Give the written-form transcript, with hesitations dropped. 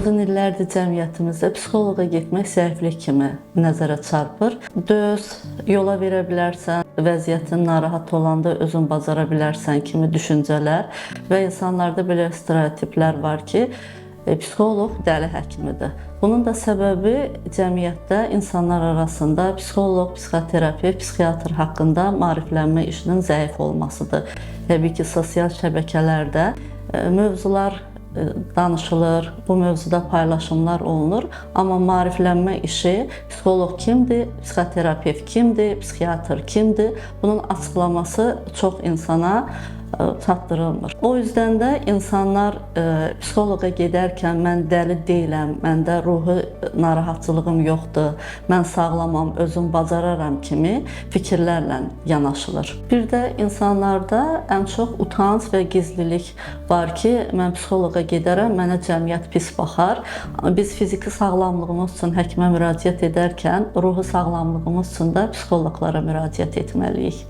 Uzun illərdir cəmiyyətimizdə psixoloqa getmək zəiflik kimi nəzərə çarpır. Döz, yola verə bilərsən, vəziyyətin narahat olanda özün bacara bilərsən kimi düşüncələr və insanlarda belə stereotiplər var ki, psixoloq dəli həkimidir. Bunun da səbəbi cəmiyyətdə insanlar arasında psixoloq, psixoterapi, psixiatr haqqında maariflənmə işinin zəif olmasıdır. Təbii ki, sosial şəbəkələrdə mövzular danışılır, bu mövzuda paylaşımlar olunur, amma maariflənmə işi psixoloq kimdir, psixoterapevt kimdir, psixiatr kimdir, bunun açıqlaması çox insana çatdırılmır. O yüzden də insanlar psixoloqa gedərkən mən dəli deyiləm, məndə ruhi narahatçılığım yoxdur, mən sağlamam, özüm bacararam kimi fikirlərlə yanaşılır. Bir də insanlarda ən çox utanc və gizlilik var ki, mən psixoloqa gedərəm, mənə cəmiyyət pis baxar. Biz fiziki sağlamlığımız üçün həkimə müraciət edərkən, ruhi sağlamlığımız üçün də psixoloqlara müraciət etməliyik.